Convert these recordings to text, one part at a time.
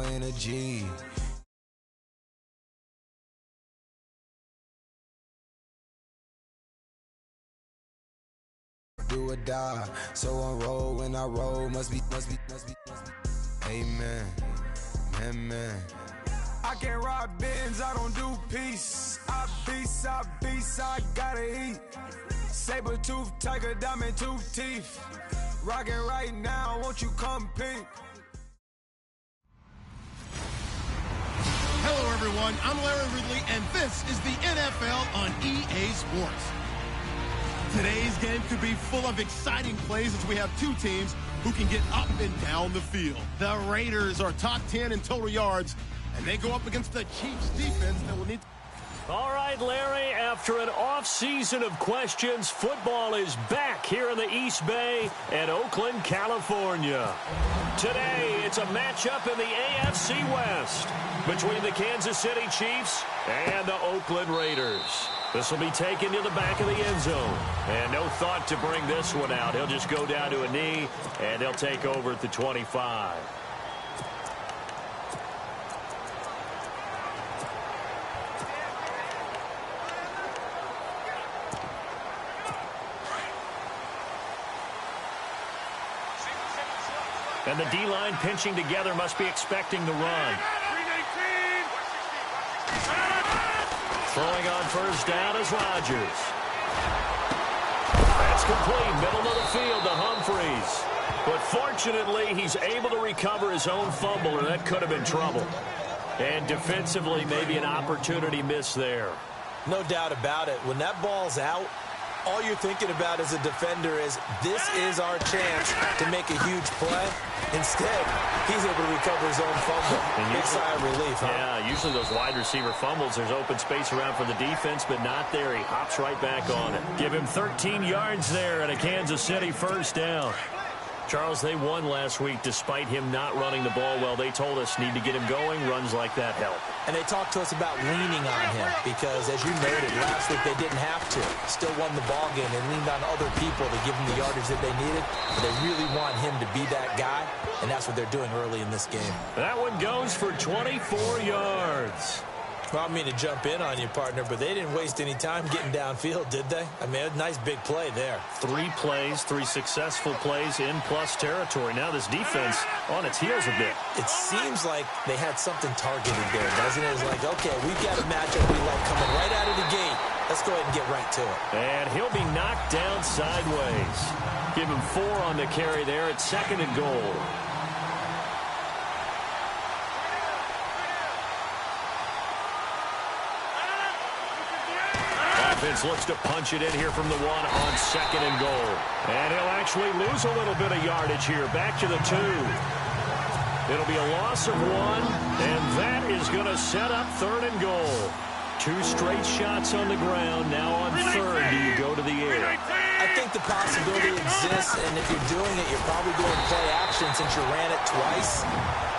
energy. Do or die, so on roll when I roll, must be. Amen, amen. I can't ride Benz, I don't do peace. I beast, I gotta eat. Saber tooth, tiger, diamond tooth teeth. Rockin' right now, won't you come peek? Hello, everyone. I'm Larry Ridley, and this is the NFL on EA Sports. Today's game could be full of exciting plays as we have two teams who can get up and down the field. The Raiders are top 10 in total yards, and they go up against the Chiefs defense that will need to... All right, Larry, after an off-season of questions, football is back here in the East Bay and Oakland, California. Today, it's a matchup in the AFC West between the Kansas City Chiefs and the Oakland Raiders. This will be taken to the back of the end zone. And no thought to bring this one out. He'll just go down to a knee, and he'll take over at the 25. And the D-line pinching together must be expecting the run. Throwing on first down is Rodgers. That's complete, middle of the field to Humphreys. But fortunately, he's able to recover his own fumble, or that could have been trouble. And defensively, maybe an opportunity missed there. No doubt about it. When that ball's out, all you're thinking about as a defender is, this is our chance to make a huge play. Instead, he's able to recover his own fumble. Big sigh of relief, huh? Yeah, usually those wide receiver fumbles, there's open space around for the defense, but not there. He hops right back on it. Give him 13 yards there and a Kansas City first down. Charles, they won last week despite him not running the ball well. They told us need to get him going. Runs like that help. And they talked to us about leaning on him because, as you noted, last week they didn't have to. Still won the ball game. They leaned on other people to give them the yardage that they needed. But they really want him to be that guy, and that's what they're doing early in this game. That one goes for 24 yards. Well, I mean to jump in on you, partner, but they didn't waste any time getting downfield, did they? I mean, a nice big play there. 3 plays, 3 successful plays in plus territory. Now this defense on its heels a bit. It seems like they had something targeted there, doesn't it? It's like, okay, we've got a matchup we like coming right out of the gate. Let's go ahead and get right to it. And he'll be knocked down sideways. Give him 4 on the carry there at 2nd and goal. Offense looks to punch it in here from the 1 on 2nd and goal. And he'll actually lose a little bit of yardage here. Back to the 2. It'll be a loss of 1, and that is going to set up 3rd and goal. 2 straight shots on the ground. Now on 3rd, do you go to the air? I think the possibility exists, and if you're doing it, you're probably doing play action since you ran it twice.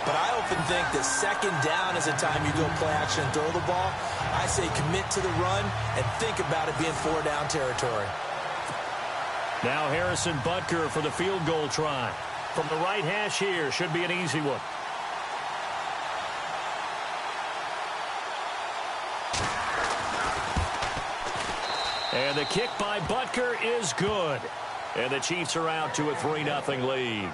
But I often think that 2nd down is the time you go play action and throw the ball. I say commit to the run and think about it being 4 down territory. Now Harrison Butker for the field goal try. From the right hash here, should be an easy one. And the kick by Butker is good. And the Chiefs are out to a 3-0 lead.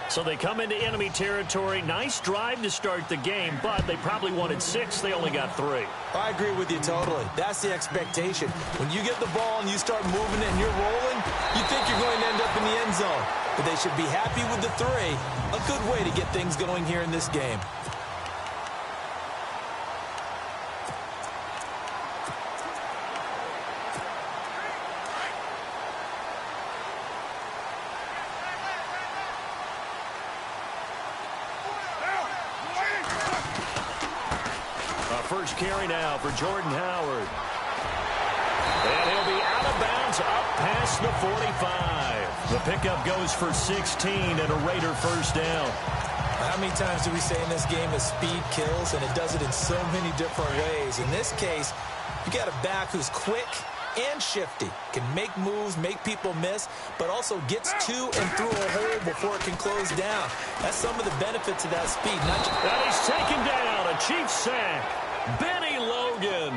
So they come into enemy territory. Nice drive to start the game, but they probably wanted 6. They only got 3. I agree with you totally. That's the expectation. When you get the ball and you start moving it and you're rolling, you think you're going to end up in the end zone. But they should be happy with the 3. A good way to get things going here in this game. First carry now for Jordan Howard. And he'll be out of bounds up past the 45. The pickup goes for 16 and a Raider first down. How many times do we say in this game that speed kills, and it does it in so many different ways? In this case, you got a back who's quick, and shifty. Can make moves, make people miss, but also gets to and through a hole before it can close down. That's some of the benefits of that speed. And he's taken down. A Chiefs sack. Benny Logan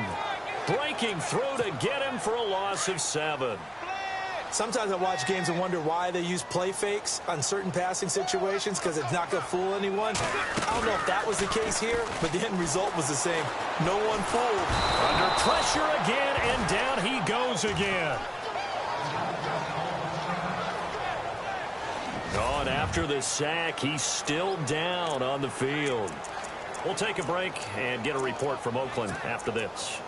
breaking through to get him for a loss of 7. Sometimes I watch games and wonder why they use play fakes on certain passing situations, because it's not going to fool anyone. I don't know if that was the case here, but the end result was the same. No one fooled. Under pressure again, and down he goes again. Gone after the sack. He's still down on the field. We'll take a break and get a report from Oakland after this.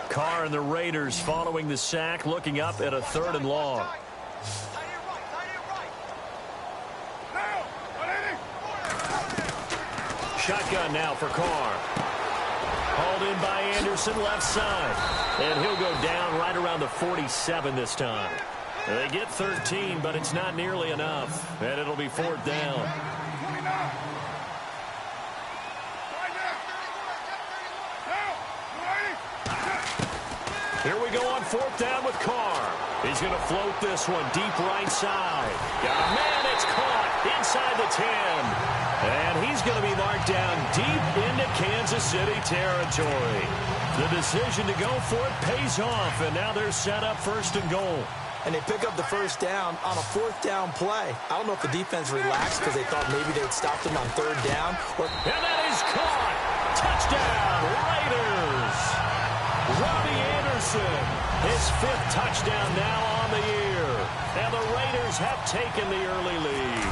Carr and the Raiders following the sack, looking up at a 3rd and long. Shotgun now for Carr. Hauled in by Anderson, left side. And he'll go down right around the 47 this time. They get 13, but it's not nearly enough. And it'll be 4th down. Here we go on 4th down with Carr. He's going to float this one deep right side. Got a man, it's caught inside the 10. And he's going to be marked down deep into Kansas City territory. The decision to go for it pays off, and now they're set up 1st and goal. And they pick up the 1st down on a 4th down play. I don't know if the defense relaxed because they thought maybe they'd stop them on 3rd down. And that is caught. Touchdown, Raiders. Robbie Anderson, his 5th touchdown now on the year. And the Raiders have taken the early lead.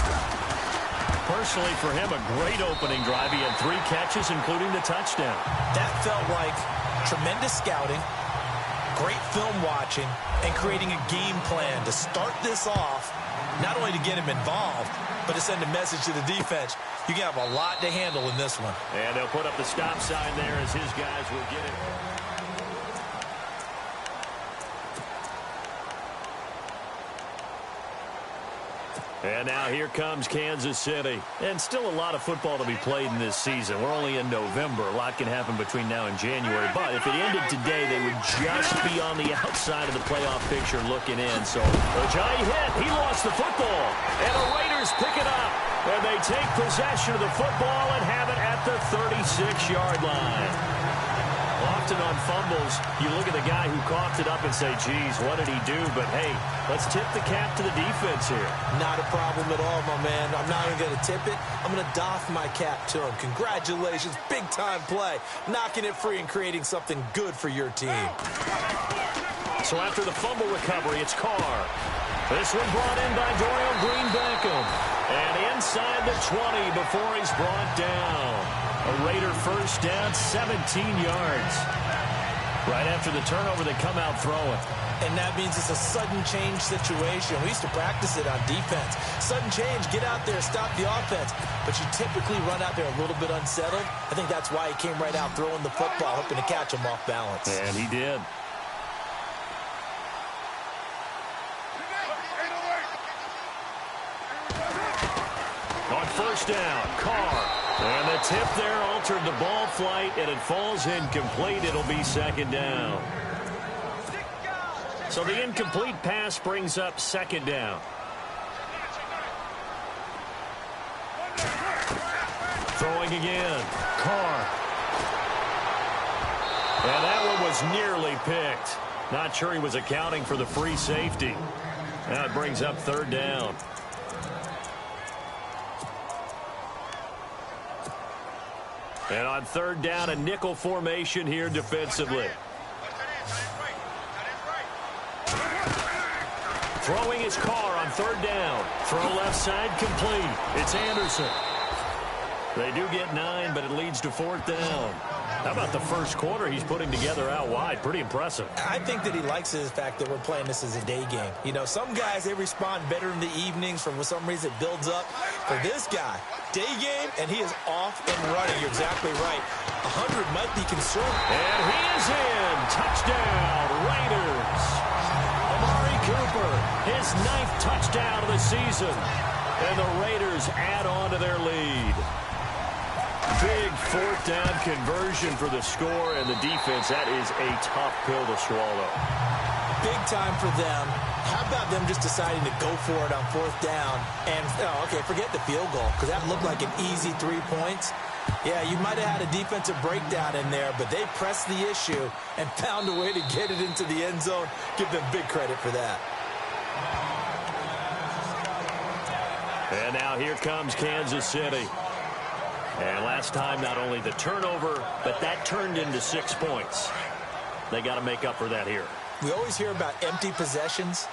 Personally, for him, a great opening drive. He had 3 catches, including the touchdown. That felt like tremendous scouting, great film watching, and creating a game plan to start this off, not only to get him involved, but to send a message to the defense. You can have a lot to handle in this one. And they'll put up the stop sign there as his guys will get it. And now here comes Kansas City. And still a lot of football to be played in this season. We're only in November. A lot can happen between now and January. But if it ended today, they would just be on the outside of the playoff picture looking in. So Ajayi hit. He lost the football. And the Raiders pick it up. And they take possession of the football and have it at the 36-yard line. Often on fumbles, you look at the guy who coughed it up and say, geez, what did he do? But, hey, let's tip the cap to the defense here. Not a problem at all, my man. I'm not even going to tip it. I'm going to doff my cap to him. Congratulations, big-time play. Knocking it free and creating something good for your team. So after the fumble recovery, it's Carr. This one brought in by Dorial Green-Beckham. And inside the 20 before he's brought down. A Raider 1st down, 17 yards. Right after the turnover, they come out throwing. And that means it's a sudden change situation. We used to practice it on defense. Sudden change, get out there, stop the offense. But you typically run out there a little bit unsettled. I think that's why he came right out throwing the football, hoping to catch him off balance. And he did. On 1st down, Carr. And the tip there altered the ball flight, and it falls incomplete. It'll be 2nd down. So the incomplete pass brings up 2nd down. Throwing again. Carr. And that one was nearly picked. Not sure he was accounting for the free safety. Now it brings up 3rd down. And on 3rd down, a nickel formation here defensively. Throwing his Carr on 3rd down. Throw left side complete. It's Anderson. They do get 9, but it leads to 4th down. How about the first quarter he's putting together out wide? Pretty impressive. I think that he likes the fact that we're playing this as a day game. You know, some guys, they respond better in the evenings. For some reason, it builds up. For this guy, day game, and he is off and running. You're exactly right. 100 might be conservative. And he is in. Touchdown, Raiders. Amari Cooper, his 9th touchdown of the season. And the Raiders add on to their lead. Big fourth down conversion for the score, and the defense, that is a tough pill to swallow. Big time for them. How about them just deciding to go for it on fourth down? And, okay, forget the field goal, because that looked like an easy 3 points. Yeah, you might have had a defensive breakdown in there, but they pressed the issue and found a way to get it into the end zone. Give them big credit for that. And now here comes Kansas City. And last time, not only the turnover, but that turned into 6 points. They got to make up for that here. We always hear about empty possessions,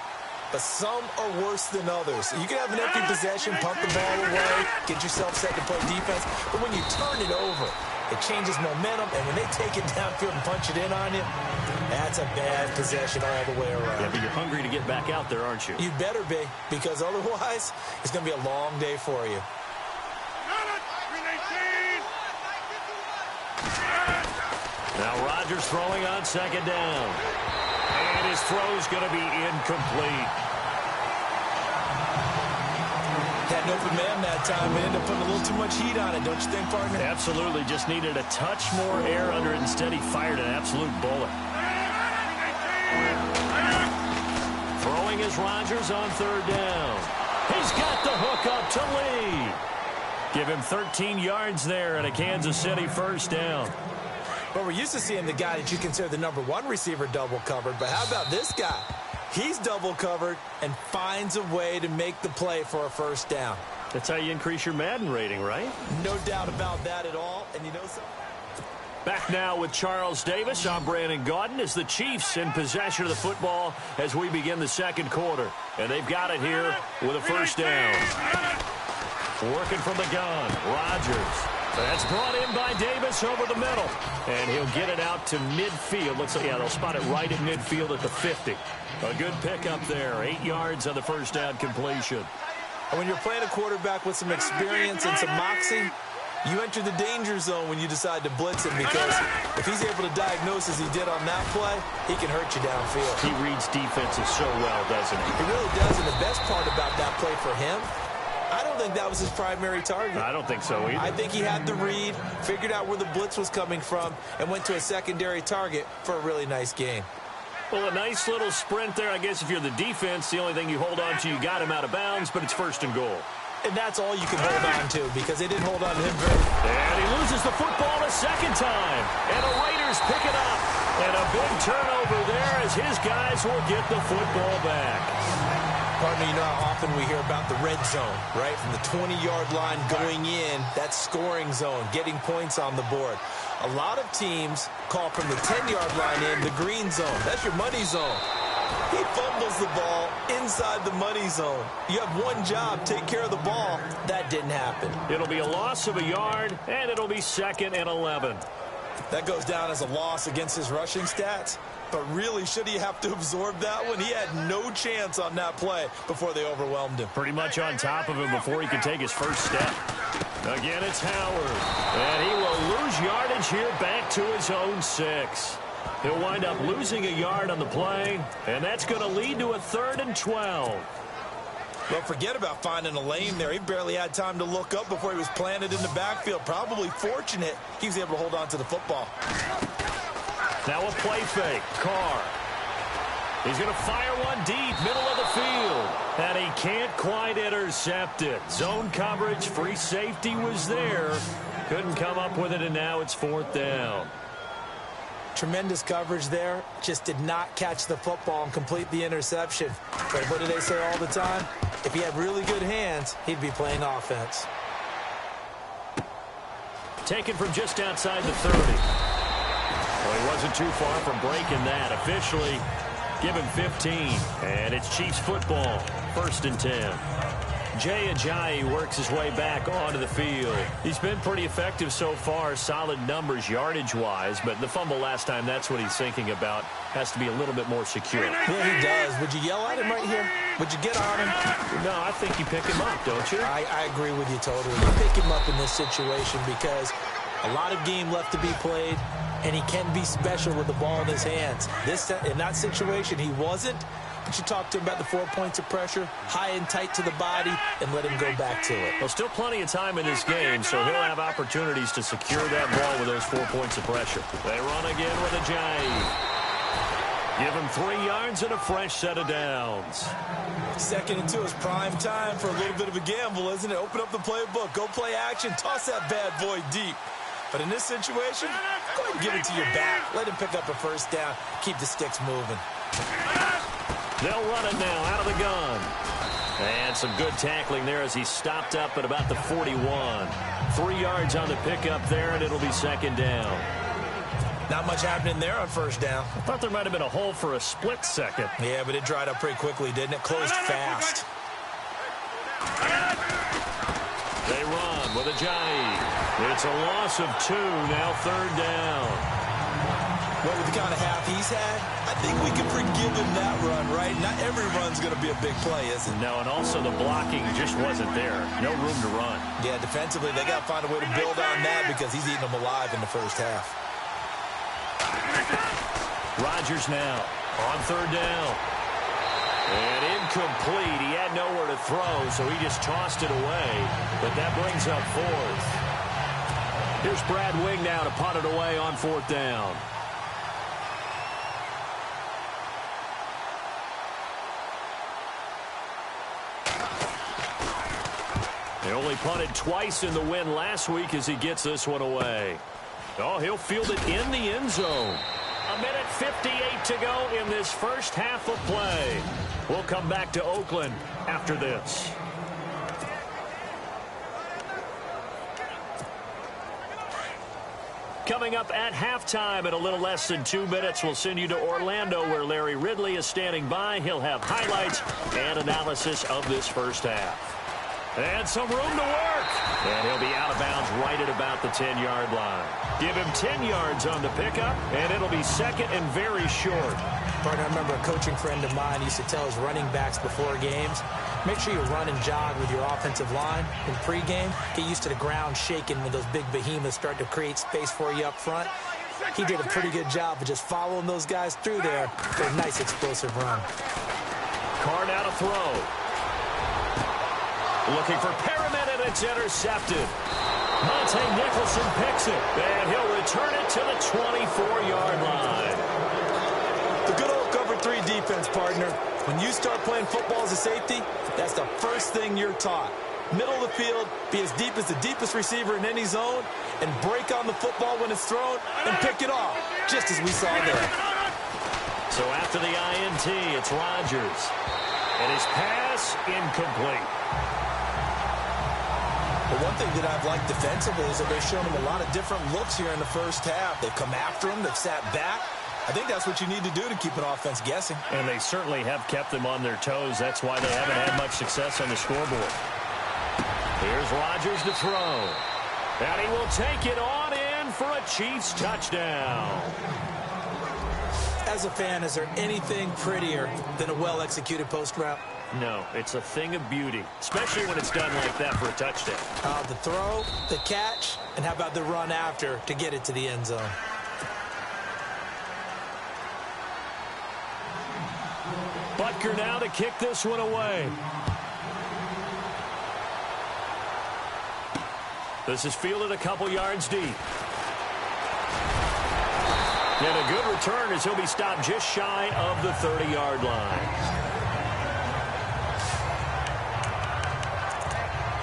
but some are worse than others. You can have an empty possession, punt the ball away, get yourself set to play defense, but when you turn it over, it changes momentum, and when they take it downfield and punch it in on you, that's a bad possession all the way around. Yeah, but you're hungry to get back out there, aren't you? You better be, because otherwise, it's going to be a long day for you. Now Rodgers throwing on second down. And his throw's going to be incomplete. Had an open man that time. It ended up putting a little too much heat on it, don't you think, partner? Absolutely. Just needed a touch more air under it. Instead, he fired an absolute bullet. Throwing is Rodgers on third down. He's got the hook up to Lee. Give him 13 yards there and a Kansas City first down. Well, we're used to seeing the guy that you consider the number one receiver double covered, but how about this guy? He's double covered and finds a way to make the play for a first down. That's how you increase your Madden rating, right? No doubt about that at all. And you know something? Back now with Charles Davis. I'm Brandon Gaudin as the Chiefs in possession of the football as we begin the second quarter. And they've got it here with a first down. Working from the gun, Rodgers. That's brought in by Davis over the middle. And he'll get it out to midfield. Looks like, yeah, they'll spot it right at midfield at the 50. A good pickup there. 8 yards on the first down completion. And when you're playing a quarterback with some experience and some moxie, you enter the danger zone when you decide to blitz him, because if he's able to diagnose as he did on that play, he can hurt you downfield. He reads defenses so well, doesn't he? He really does, and the best part about that play for him, I don't think that was his primary target. I don't think so either. I think he had the read, figured out where the blitz was coming from, and went to a secondary target for a really nice gain. Well, a nice little sprint there. I guess if you're the defense, the only thing you hold on to, you got him out of bounds, but it's first and goal. And that's all you can hold on to, because they didn't hold on to him very well. And he loses the football a second time. And the Raiders pick it up. And a big turnover there as his guys will get the football back. Partner, you know how often we hear about the red zone, right? From the 20-yard line going in, that scoring zone, getting points on the board. A lot of teams call from the 10-yard line in the green zone. That's your money zone. He fumbles the ball inside the money zone. You have one job, take care of the ball. That didn't happen. It'll be a loss of a yard, and it'll be 2nd and 11. That goes down as a loss against his rushing stats. But really, should he have to absorb that one? He had no chance on that play before they overwhelmed him. Pretty much on top of him before he could take his first step. Again, it's Howard. And he will lose yardage here back to his own 6. He'll wind up losing a yard on the play, and that's going to lead to a 3rd and 12. Well, forget about finding a lane there. He barely had time to look up before he was planted in the backfield. Probably fortunate he was able to hold on to the football. Now a play fake. Carr. He's going to fire one deep, middle of the field. And he can't quite intercept it. Zone coverage, free safety was there. Couldn't come up with it, and now it's 4th down. Tremendous coverage there. Just did not catch the football and complete the interception. But what do they say all the time? If he had really good hands, he'd be playing offense. Taken from just outside the 30. Well, he wasn't too far from breaking that. Officially, give him 15. And it's Chiefs football. 1st and 10. Jay Ajayi works his way back onto the field. He's been pretty effective so far, solid numbers yardage-wise, but the fumble last time, that's what he's thinking about. Has to be a little bit more secure. Yeah, he does. Would you yell at him right here? Would you get on him? No, I think you pick him up, don't you? I agree with you totally. You pick him up in this situation because a lot of game left to be played, and he can be special with the ball in his hands. In that situation, he wasn't, You should talk to him about the 4 points of pressure, high and tight to the body, and let him go back to it. Well, still plenty of time in this game, so he'll have opportunities to secure that ball with those 4 points of pressure. They run again with a jive. Give him 3 yards and a fresh set of downs. 2nd and 2 is prime time for a little bit of a gamble, isn't it? Open up the playbook, go play action, toss that bad boy deep. But in this situation, go ahead and give it to your back. Let him pick up a first down. Keep the sticks moving. They'll run it now out of the gun. And some good tackling there as he stopped up at about the 41. 3 yards on the pickup there, and it'll be 2nd down. Not much happening there on 1st down. I thought there might have been a hole for a split second. Yeah, but it dried up pretty quickly, didn't it? Closed fast. They run with a jive. It's a loss of 2, now 3rd down. Well, with the kind of half he's had, I think we can forgive him that run, right? Not every run's going to be a big play, is it? No, and also the blocking just wasn't there. No room to run. Yeah, defensively, they got to find a way to build on that because he's eating them alive in the 1st half. Rodgers now on 3rd down. And incomplete. He had nowhere to throw, so he just tossed it away. But that brings up 4th. Here's Brad Wing now to punt it away on 4th down. They only punted twice in the win last week as he gets this one away. Oh, he'll field it in the end zone. 1:58 to go in this 1st half of play. We'll come back to Oakland after this. Coming up at halftime in a little less than 2 minutes, we'll send you to Orlando where Larry Ridley is standing by. He'll have highlights and analysis of this 1st half. And some room to work. And he'll be out of bounds right at about the 10-yard line. Give him 10 yards on the pickup, and it'll be 2nd and very short. Partner, I remember a coaching friend of mine used to tell his running backs before games, make sure you run and jog with your offensive line in pregame. Get used to the ground shaking when those big behemoths start to create space for you up front. He did a pretty good job of just following those guys through there for a nice explosive run. Carr now to throw. Looking for Perriman, and it's intercepted. Monte Nicholson picks it, and he'll return it to the 24-yard line. The good old cover 3 defense, partner. When you start playing football as a safety, that's the first thing you're taught. Middle of the field, be as deep as the deepest receiver in any zone, and break on the football when it's thrown, and pick it off, just as we saw there. So after the INT, it's Rodgers. And his pass incomplete. But one thing that I've liked defensively is that they've shown him a lot of different looks here in the 1st half. They've come after him. They've sat back. I think that's what you need to do to keep an offense guessing. And they certainly have kept them on their toes. That's why they haven't had much success on the scoreboard. Here's Rodgers to throw. And he will take it on in for a Chiefs touchdown. As a fan, is there anything prettier than a well-executed post route? No, it's a thing of beauty, especially when it's done like that for a touchdown. The throw, the catch, and how about the run after to get it to the end zone? Butker now to kick this one away. This is fielded a couple yards deep. And a good return as he'll be stopped just shy of the 30-yard line.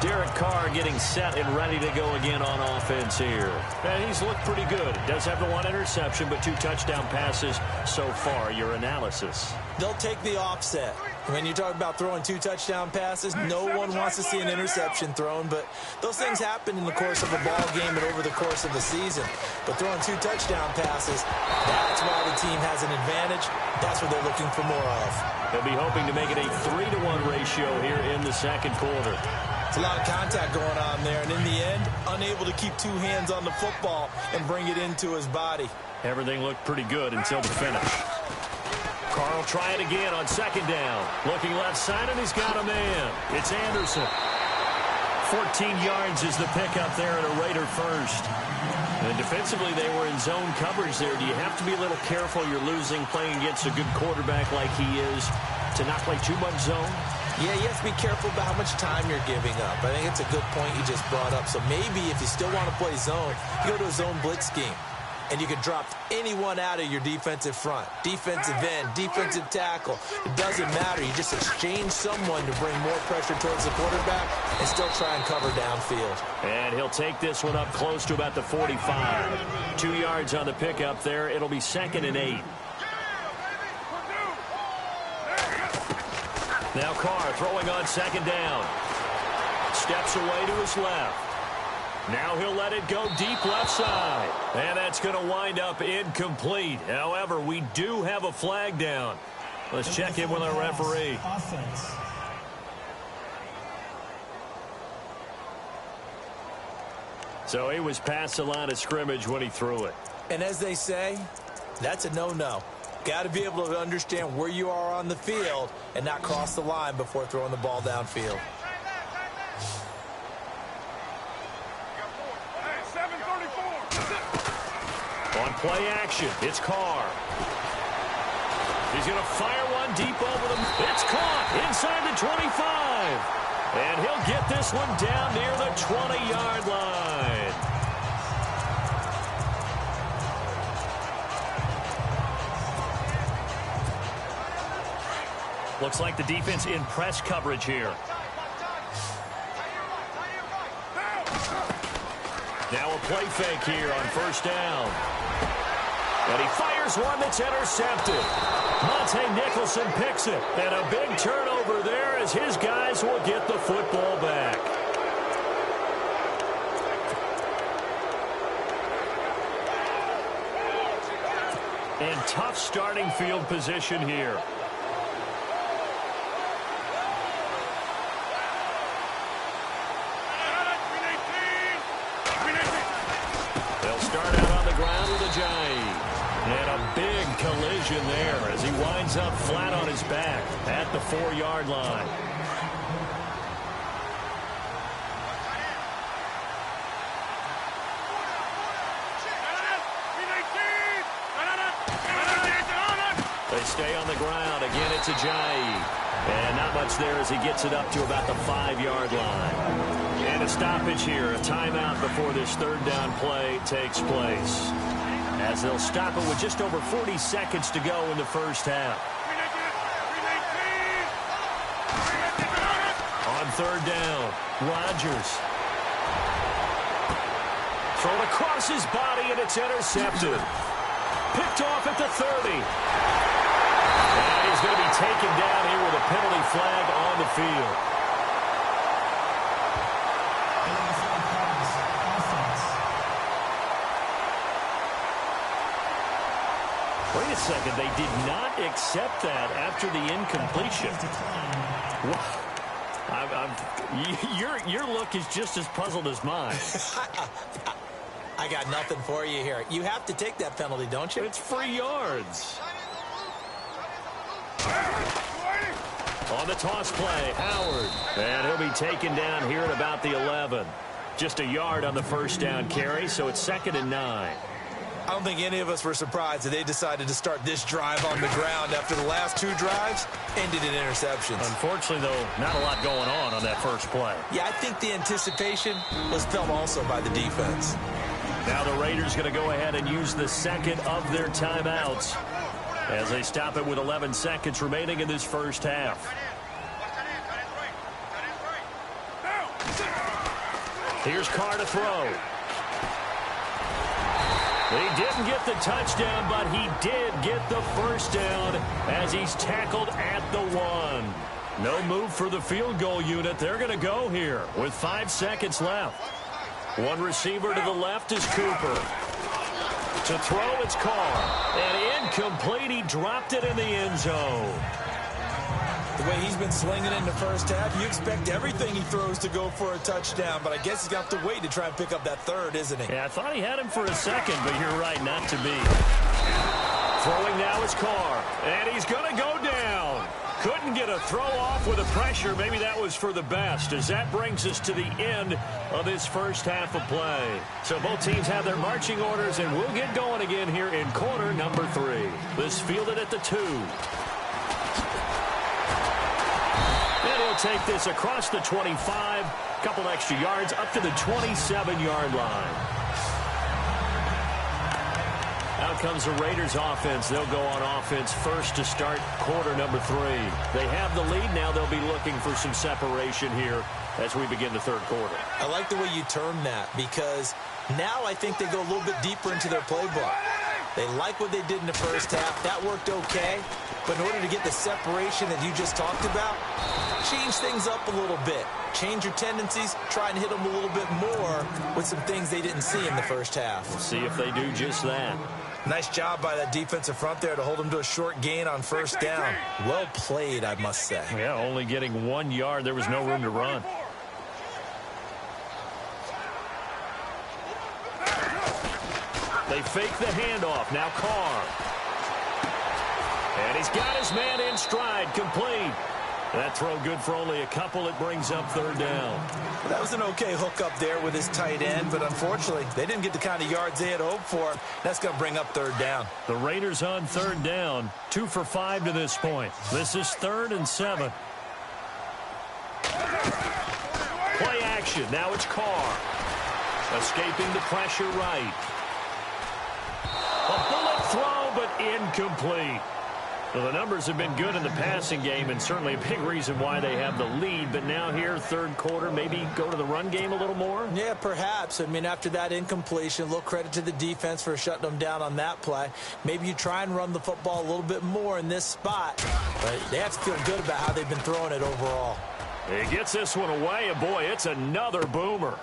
Derek Carr getting set and ready to go again on offense here. And he's looked pretty good. Does have the 1 interception, but 2 touchdown passes so far. Your analysis. They'll take the offset. When you talk about throwing 2 touchdown passes, no one wants to see an interception thrown, but those things happen in the course of a ball game and over the course of the season. But throwing 2 touchdown passes, that's why the team has an advantage. That's what they're looking for more of. They'll be hoping to make it a 3-to-1 ratio here in the 2nd quarter. It's a lot of contact going on there, and in the end, unable to keep 2 hands on the football and bring it into his body. Everything looked pretty good until the finish. Carr will try it again on 2nd down. Looking left side, and he's got a man. It's Anderson. 14 yards is the pickup there at a Raider first. And defensively, they were in zone coverage there. Do you have to be a little careful? You're losing playing against a good quarterback like he is. to not play too much zone? Yeah, you have to be careful about how much time you're giving up. I think it's a good point you just brought up. So maybe if you still want to play zone, you go to a zone blitz scheme. And you can drop anyone out of your defensive front. Defensive end, defensive tackle. It doesn't matter. You just exchange someone to bring more pressure towards the quarterback and still try and cover downfield. And he'll take this one up close to about the 45. 2 yards on the pickup there. It'll be 2nd and 8. Now Carr throwing on 2nd down. Steps away to his left. Now he'll let it go deep left side. And that's going to wind up incomplete. However, we do have a flag down. Let's check in with our referee. Offense. So he was past the line of scrimmage when he threw it. And as they say, that's a no-no. Got to be able to understand where you are on the field and not cross the line before throwing the ball downfield. On play action, it's Carr. He's going to fire one deep over them. It's caught inside the 25. And he'll get this one down near the 20-yard line. Looks like the defense in press coverage here. Now a play fake here on 1st down. And he fires one that's intercepted. Monte Nicholson picks it. And a big turnover there as his guys will get the football back. And tough starting field position here. And a big collision there as he winds up flat on his back at the 4-yard line. They stay on the ground. Again, it's Ajayi. And not much there as he gets it up to about the 5-yard line. And a stoppage here, a timeout before this 3rd down play takes place. As they'll stop it with just over 40 seconds to go in the 1st half. On 3rd down, Rodgers. Thrown across his body, and it's intercepted. Picked off at the 30. And he's going to be taken down here with a penalty flag on the field. Wait a second, they did not accept that after the incompletion. Your look is just as puzzled as mine. I got nothing for you here. You have to take that penalty, don't you? It's free yards. On the toss play, Howard. And he'll be taken down here at about the 11. Just a yard on the 1st down carry, so it's 2nd and 9. I don't think any of us were surprised that they decided to start this drive on the ground after the last 2 drives ended in interceptions. Unfortunately, though, not a lot going on that first play. Yeah, I think the anticipation was felt also by the defense. Now the Raiders going to go ahead and use the 2nd of their timeouts as they stop it with 11 seconds remaining in this 1st half. Here's Carr to throw. He didn't get the touchdown, but he did get the 1st down as he's tackled at the 1. No move for the field goal unit. They're going to go here with 5 seconds left. One receiver to the left is Cooper. To throw, it's Carr. And incomplete. He dropped it in the end zone. The way he's been slinging in the 1st half, you expect everything he throws to go for a touchdown, but I guess he's going to have to wait to try and pick up that 3rd, isn't he? Yeah, I thought he had him for a second, but you're right, not to be. Throwing now is Carr, and he's going to go down. Couldn't get a throw off with the pressure. Maybe that was for the best, as that brings us to the end of this 1st half of play. So both teams have their marching orders, and we'll get going again here in quarter number 3. This fielded at the 2. They'll take this across the 25, a couple extra yards, up to the 27-yard line. Out comes the Raiders offense. They'll go on offense first to start quarter number 3. They have the lead now. They'll be looking for some separation here as we begin the third quarter. I like the way you term that, because now I think they go a little bit deeper into their playbook. They like what they did in the first half. That worked okay. But in order to get the separation that you just talked about, change things up a little bit. Change your tendencies. Try and hit them a little bit more with some things they didn't see in the first half. We'll see if they do just that. Nice job by that defensive front there to hold them to a short gain on first down. Well played, I must say. Yeah, only getting 1 yard. There was no room to run. They fake the handoff. Now Carr. And he's got his man in stride. Complete. That throw good for only a couple. It brings up third down. That was an okay hook up there with his tight end, but unfortunately, they didn't get the kind of yards they had hoped for. That's going to bring up third down. The Raiders on third down. 2 for 5 to this point. This is 3rd and 7. Play action. Now it's Carr. Escaping the pressure right. A bullet throw, but incomplete. Well, the numbers have been good in the passing game, and certainly a big reason why they have the lead. But now here, third quarter, maybe go to the run game a little more? Yeah, perhaps. I mean, after that incompletion, a little credit to the defense for shutting them down on that play. Maybe you try and run the football a little bit more in this spot. But they have to feel good about how they've been throwing it overall. He gets this one away, and boy, it's another boomer.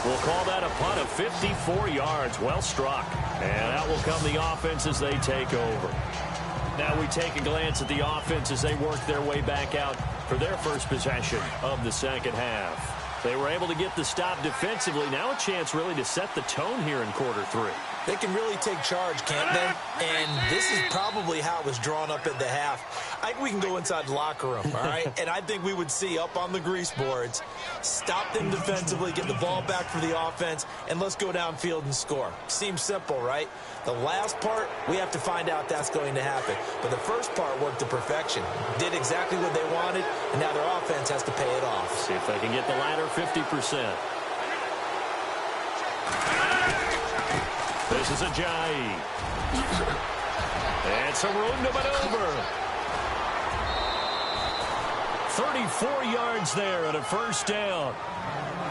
We'll call that a punt of 54 yards. Well struck. And out will come the offense as they take over. Now we take a glance at the offense as they work their way back out for their first possession of the second half. They were able to get the stop defensively. Now a chance really to set the tone here in quarter 3. They can really take charge, can't they? And this is probably how it was drawn up at the half. I think we can go inside the locker room, all right? And I think we would see up on the grease boards, stop them defensively, get the ball back for the offense, and let's go downfield and score. Seems simple, right? The last part, we have to find out that's going to happen. But the first part worked to perfection. Did exactly what they wanted, and now their offense has to pay it off. See if they can get the latter 50%. This is Ajayi. And some room to maneuver. 34 yards there and a first down.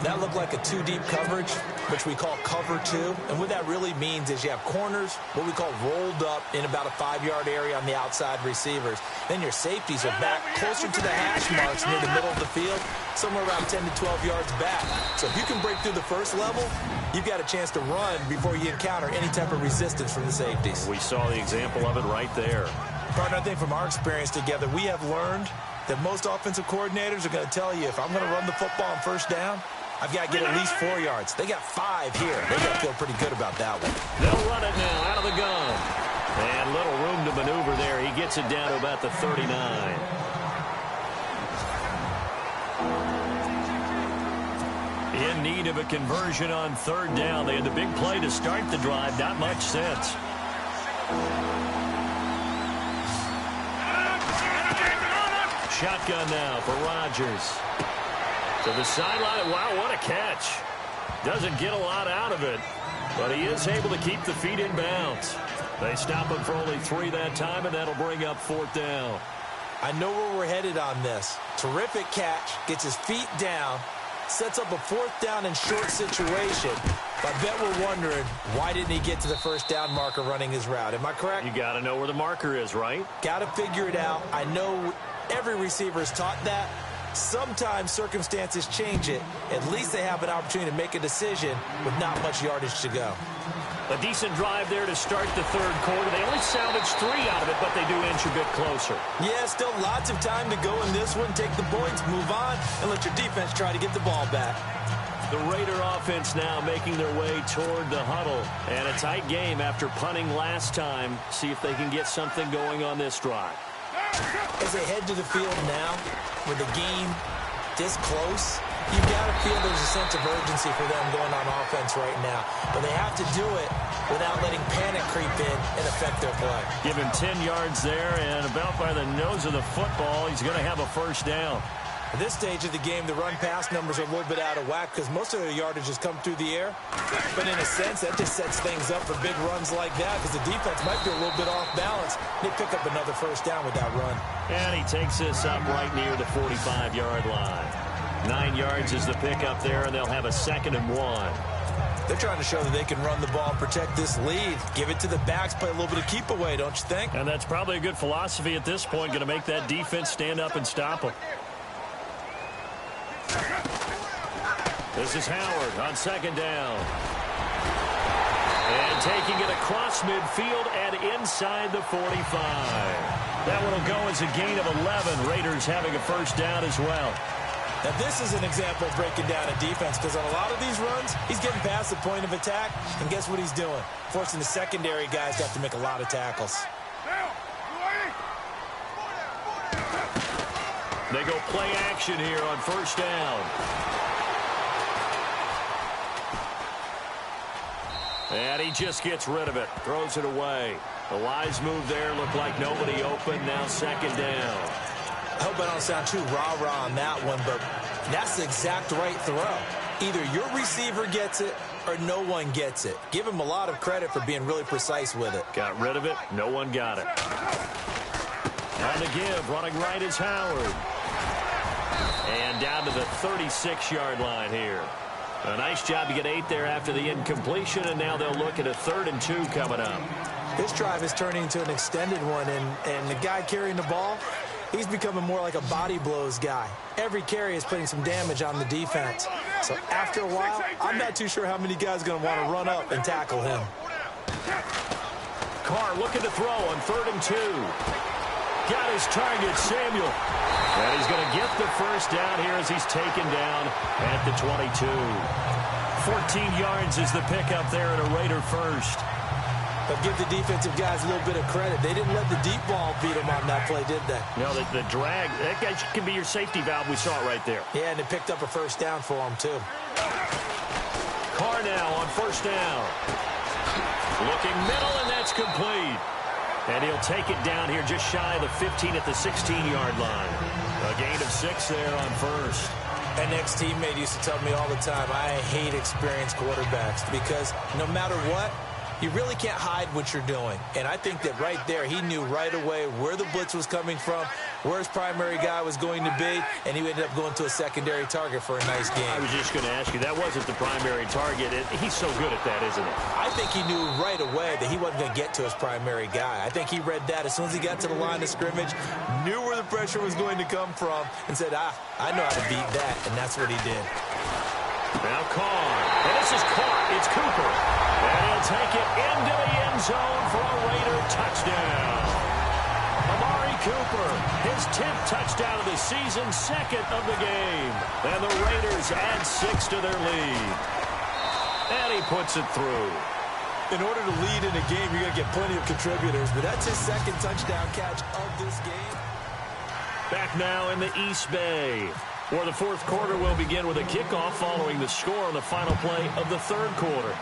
That looked like a 2-deep coverage, which we call cover 2. And what that really means is you have corners, what we call rolled up in about a 5-yard area on the outside receivers. Then your safeties are back closer to the hash marks near the middle of the field, somewhere around 10 to 12 yards back. So if you can break through the first level, you've got a chance to run before you encounter any type of resistance from the safeties. We saw the example of it right there. Partner, I think from our experience together, we have learned that most offensive coordinators are going to tell you, if I'm going to run the football on first down, I've got to get at least 4 yards. They got 5 here. They got to feel pretty good about that one. They'll run it now out of the gun. And little room to maneuver there. He gets it down to about the 39. In need of a conversion on third down. They had the big play to start the drive. Not much sense. Shotgun now for Rodgers. To the sideline. Wow, what a catch. Doesn't get a lot out of it, but he is able to keep the feet in bounds. They stop him for only 3 that time, and that'll bring up fourth down. I know where we're headed on this. Terrific catch. Gets his feet down. Sets up a fourth down and short situation. But I bet we're wondering, why didn't he get to the first down marker running his route? Am I correct? You got to know where the marker is, right? Got to figure it out. I know every receiver is taught that. Sometimes circumstances change it. At least they have an opportunity to make a decision with not much yardage to go. A decent drive there to start the third quarter. They only salvaged 3 out of it, but they do inch a bit closer. Yeah, still lots of time to go in this one. Take the points, move on, and let your defense try to get the ball back. The Raider offense now making their way toward the huddle. And a tight game after punting last time. See if they can get something going on this drive. As they head to the field now, where the game this close, you've got to feel there's a sense of urgency for them going on offense right now. But they have to do it without letting panic creep in and affect their play. Give him 10 yards there, and about by the nose of the football, he's going to have a first down. At this stage of the game, the run-pass numbers are a little bit out of whack because most of their yardage has come through the air. But in a sense, that just sets things up for big runs like that because the defense might be a little bit off balance. They pick up another first down with that run. And he takes this up right near the 45-yard line. 9 yards is the pickup there, and they'll have a 2nd and 1. They're trying to show that they can run the ball and protect this lead. Give it to the backs, play a little bit of keep away, don't you think? And that's probably a good philosophy at this point, going to make that defense stand up and stop them. This is Howard on 2nd down. And taking it across midfield and inside the 45. That one will go as a gain of 11. Raiders having a first down as well. Now, this is an example of breaking down a defense because on a lot of these runs, he's getting past the point of attack, and guess what he's doing? Forcing the secondary guys to have to make a lot of tackles. They go play action here on first down. And he just gets rid of it, throws it away. The wise move there, looked like nobody open, now 2nd down. I hope I don't sound too rah-rah on that one, but that's the exact right throw. Either your receiver gets it or no one gets it. Give him a lot of credit for being really precise with it. Got rid of it. No one got it. On the give, running right is Howard. And down to the 36-yard line here. A nice job to get 8 there after the incompletion, and now they'll look at a 3rd and 2 coming up. This drive is turning into an extended one, and the guy carrying the ball, he's becoming more like a body blows guy. Every carry is putting some damage on the defense. So after a while, I'm not too sure how many guys are going to want to run up and tackle him. Carr looking to throw on 3rd and 2. Got his target, Samuel. And he's going to get the first down here as he's taken down at the 22. 14 yards is the pickup there at a Raider first. But give the defensive guys a little bit of credit. They didn't let the deep ball beat them on that play, did they? No, the drag, that guy can be your safety valve. We saw it right there. Yeah, and they picked up a first down for him, too. Carr now on first down. Looking middle, and that's complete. And he'll take it down here just shy of the 15 at the 16-yard line. A gain of 6 there on first. An ex-teammate used to tell me all the time, I hate experienced quarterbacks because no matter what, you really can't hide what you're doing. And I think that right there, he knew right away where the blitz was coming from, where his primary guy was going to be, and he ended up going to a secondary target for a nice game. I was just going to ask you, that wasn't the primary target. He's so good at that, isn't he? I think he knew right away that he wasn't going to get to his primary guy. I think he read that as soon as he got to the line of scrimmage, knew where the pressure was going to come from, and said, I know how to beat that, and that's what he did. Now Carr. And this is caught. It's Cooper. And he'll take it into the end zone for a Raider touchdown. Amari Cooper, his 10th touchdown of the season, 2nd of the game. And the Raiders add 6 to their lead. And he puts it through. In order to lead in a game, you're going to get plenty of contributors, but that's his 2nd touchdown catch of this game. Back now in the East Bay, where the 4th quarter will begin with a kickoff following the score on the final play of the 3rd quarter.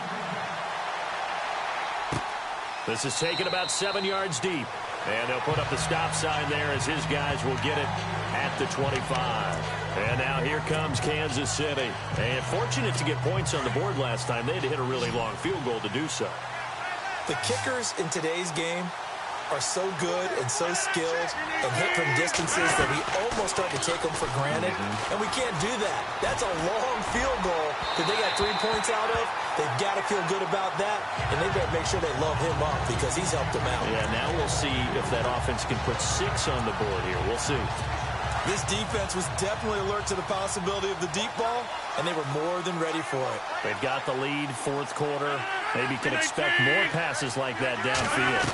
This is taken about 7 yards deep. And they'll put up the stop sign there as his guys will get it at the 25. And now here comes Kansas City. And fortunate to get points on the board last time. They had to hit a really long field goal to do so. The kickers in today's game are so good and so skilled and hit from distances that we almost start to take them for granted. And we can't do that. That's a long field goal that they got 3 points out of. They've got to feel good about that, and they've got to make sure they love him up because he's helped them out. Yeah, now we'll see if that offense can put 6 on the board here. We'll see. This defense was definitely alert to the possibility of the deep ball, and they were more than ready for it. They've got the lead, 4th quarter. Maybe can expect more passes like that downfield.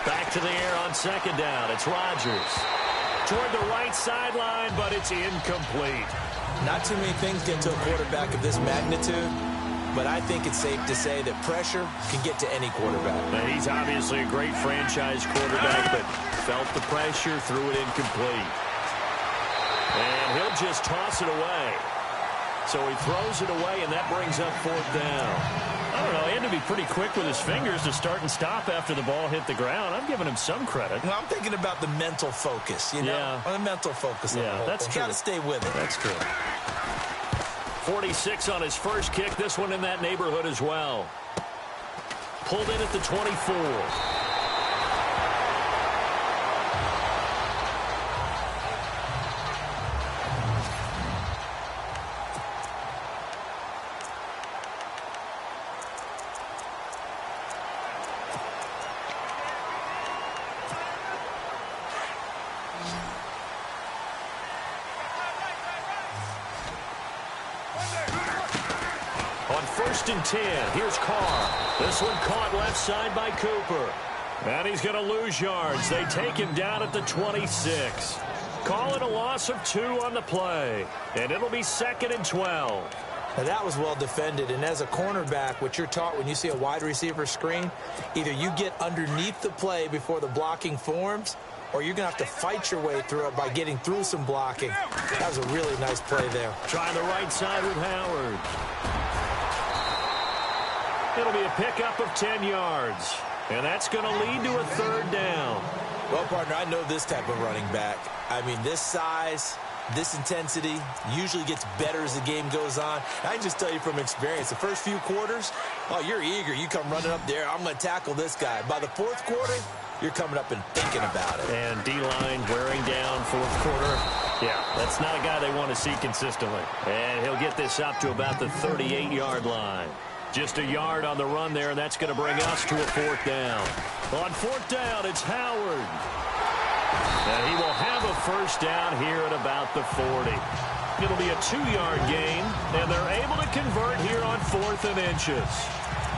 Back to the air on 2nd down. It's Rodgers. Toward the right sideline, but it's incomplete. Not too many things get to a quarterback of this magnitude, but I think it's safe to say that pressure can get to any quarterback. Now, he's obviously a great franchise quarterback, but felt the pressure, threw it incomplete. And he'll just toss it away. So he throws it away, and that brings up 4th down. I don't know. He had to be pretty quick with his fingers to start and stop after the ball hit the ground. I'm giving him some credit. Well, I'm thinking about the mental focus, you know? Yeah. The mental focus. Yeah, that's true. Got to stay with it. That's true. 46 on his first kick. This one in that neighborhood as well. Pulled in at the 24. On 1st and 10, here's Carr. This one caught left side by Cooper. And he's going to lose yards. They take him down at the 26. Call it a loss of 2 on the play. And it'll be 2nd and 12. Now, that was well defended. And as a cornerback, what you're taught when you see a wide receiver screen, either you get underneath the play before the blocking forms, or you're going to have to fight your way through it by getting through some blocking. That was a really nice play there. Trying the right side with Howard. It'll be a pickup of 10 yards. And that's going to lead to a 3rd down. Well, partner, I know this type of running back. I mean, this size, this intensity usually gets better as the game goes on. I can just tell you from experience, the first few quarters, oh, you're eager. You come running up there, I'm going to tackle this guy. By the 4th quarter, you're coming up and thinking about it. And D-line wearing down 4th quarter. Yeah, that's not a guy they want to see consistently. And he'll get this up to about the 38-yard line. Just a yard on the run there, and that's going to bring us to a 4th down. On 4th down, it's Howard. And he will have a 1st down here at about the 40. It'll be a 2-yard gain, and they're able to convert here on 4th and inches.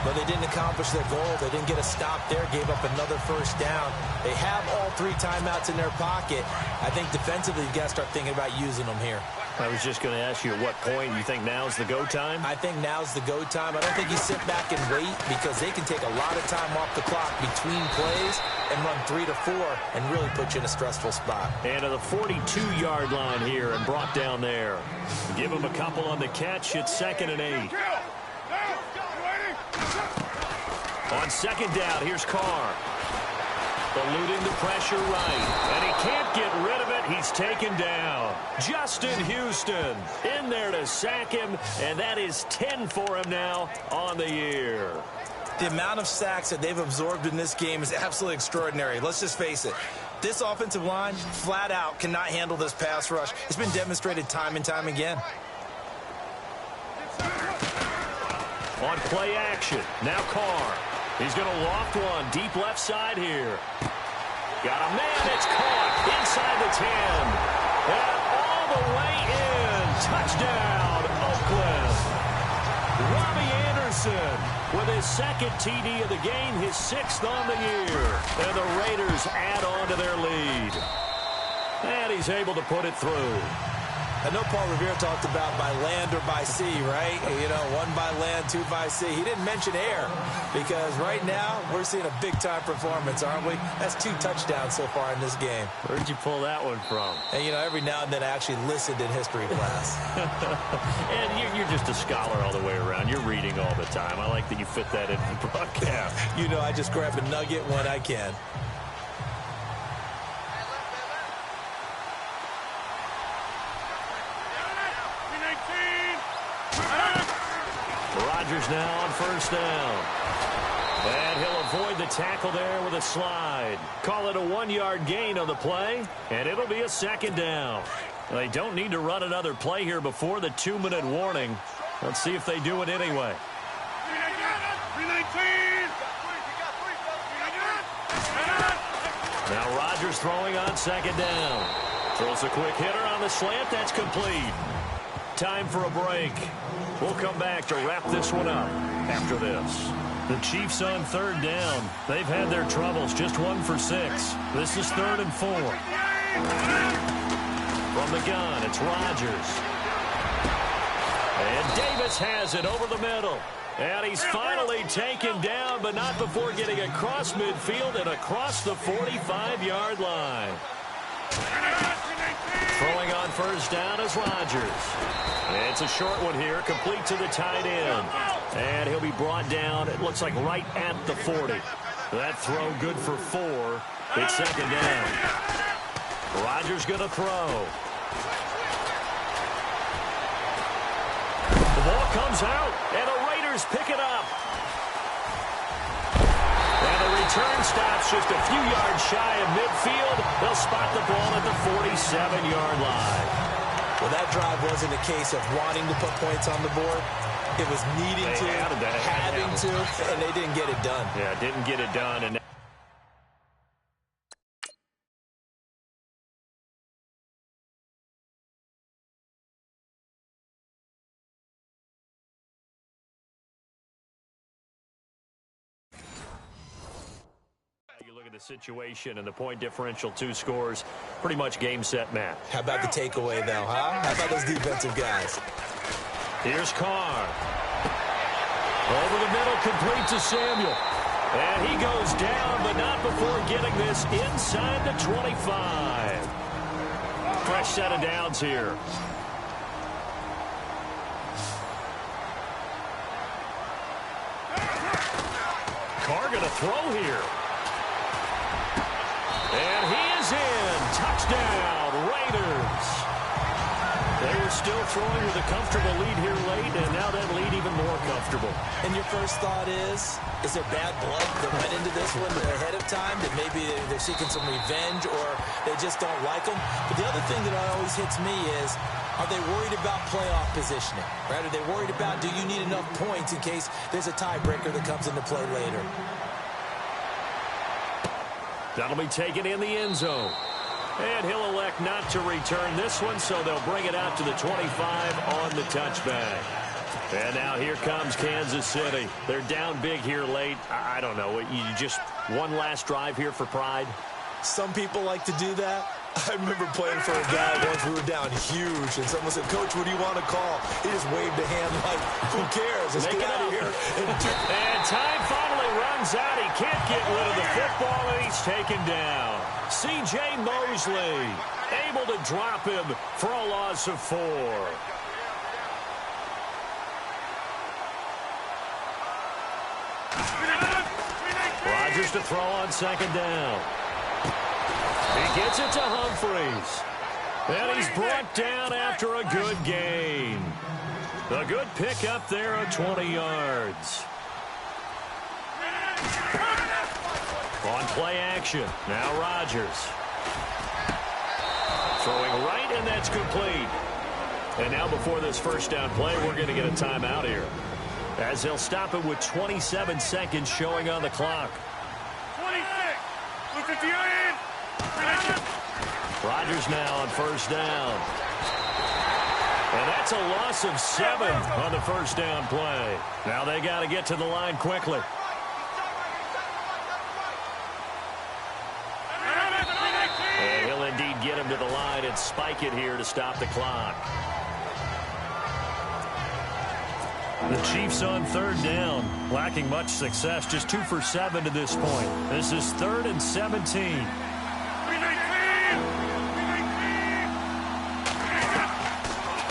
But they didn't accomplish their goal. They didn't get a stop there, gave up another 1st down. They have all 3 timeouts in their pocket. I think defensively, you got to start thinking about using them here. I was just going to ask you at what point you think now's the go time? I think now's the go time. I don't think you sit back and wait because they can take a lot of time off the clock between plays and run 3 to 4 and really put you in a stressful spot. And to the 42-yard line here and brought down there. Give him a couple on the catch. It's 2nd and 8. On 2nd down, here's Carr. Eluding the pressure right. And he can't get rid of it. He's taken down. Justin Houston in there to sack him. And that is 10 for him now on the year. The amount of sacks that they've absorbed in this game is absolutely extraordinary. Let's just face it. This offensive line, flat out, cannot handle this pass rush. It's been demonstrated time and time again. On play action, now Carr. He's going to loft one deep left side here. Got a man that's caught inside the 10. And all the way in. Touchdown, Oakland. Robbie Anderson with his 2nd TD of the game, his 6th on the year. And the Raiders add on to their lead. And he's able to put it through. I know Paul Revere talked about by land or by sea, right? You know, 1 by land, 2 by sea. He didn't mention air because right now we're seeing a big-time performance, aren't we? That's 2 touchdowns so far in this game. Where'd you pull that one from? And, you know, every now and then I actually listened in history class. And you're just a scholar all the way around. You're reading all the time. I like that you fit that in the broadcast. You know, I just grab a nugget when I can. Rodgers now on 1st down. And he'll avoid the tackle there with a slide. Call it a 1-yard gain on the play, and it'll be a 2nd down. They don't need to run another play here before the 2-minute warning. Let's see if they do it anyway. Now Rodgers throwing on 2nd down. Throws a quick hitter on the slant. That's complete. Time for a break. We'll come back to wrap this one up after this. The Chiefs on 3rd down. They've had their troubles, just 1 for 6. This is 3rd and 4. From the gun, it's Rodgers. And Davis has it over the middle. And he's finally taken down, but not before getting across midfield and across the 45-yard line. Throwing Throwing on first down is Rodgers. It's a short one here, complete to the tight end. And he'll be brought down, it looks like right at the 40. That throw good for 4. It's second down. Rodgers going to throw. The ball comes out, and the Raiders pick it up. And the return stops just a few yards shy of midfield. They'll spot the ball at the 47-yard line. Well, that drive wasn't a case of wanting to put points on the board. It was needing having to, and they didn't get it done. Yeah, didn't get it done. And you look at the situation and the point differential, 2 scores, pretty much game, set, match. How about the takeaway, though, huh? How about those defensive guys? Here's Carr. Over the middle, complete to Samuel. And he goes down, but not before getting this inside the 25. Fresh set of downs here. Carr going to throw here. And he is in. Touchdown, Raiders. They were still throwing with a comfortable lead here late, and now that lead even more comfortable. And your first thought is there bad blood that went into this one ahead of time, that maybe they're seeking some revenge or they just don't like them? But the other thing that always hits me is, are they worried about playoff positioning? Right? Are they worried about, do you need enough points in case there's a tiebreaker that comes into play later? That'll be taken in the end zone. And he'll elect not to return this one, so they'll bring it out to the 25 on the touchback. And now here comes Kansas City. They're down big here late. I don't know. You just one last drive here for pride? Some people like to do that. I remember playing for a guy once. We were down huge, and someone said, "Coach, what do you want to call?" He just waved a hand like, who cares? Let's get out of here. And time finally runs out. He can't get rid of the football, and he's taken down. C.J. Mosley able to drop him for a loss of 4. Rodgers to throw on second down. He gets it to Humphries. And he's brought down after a good gain. A good pickup there of 20 yards. On play action, now Rodgers. Throwing right, and that's complete. And now before this first down play, we're going to get a timeout here, as they'll stop it with 27 seconds showing on the clock. 26. Look at the end. Rodgers now on first down. And that's a loss of 7 on the first down play. Now they got to get to the line quickly. And he'll indeed get him to the line and spike it here to stop the clock. The Chiefs on third down, lacking much success, just 2 for 7 to this point. This is 3rd and 17.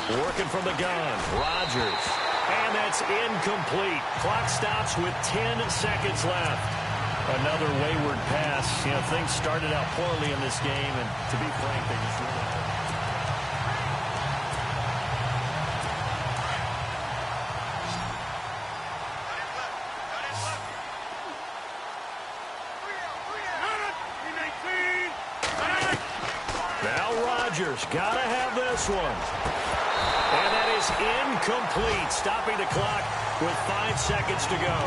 Working from the gun, Rodgers. And that's incomplete. Clock stops with 10 seconds left. Another wayward pass. You know, things started out poorly in this game, and to be frank, they just really... Now Rodgers, gotta have this one. And that is incomplete, stopping the clock with 5 seconds to go.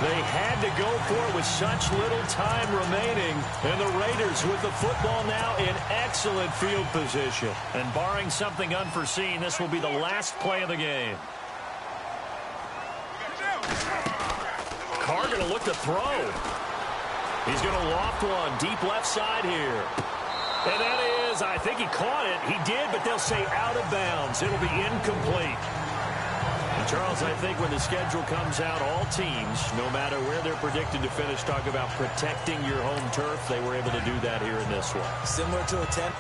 They had to go for it with such little time remaining. And the Raiders with the football now in excellent field position. And barring something unforeseen, this will be the last play of the game. Carr going to look to throw. He's going to loft one deep left side here. And that is, I think he caught it. He did, but they'll say out of bounds. It'll be incomplete. And Charles, I think when the schedule comes out, all teams, no matter where they're predicted to finish, talk about protecting your home turf. They were able to do that here in this one. Similar to a 10.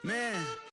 Man.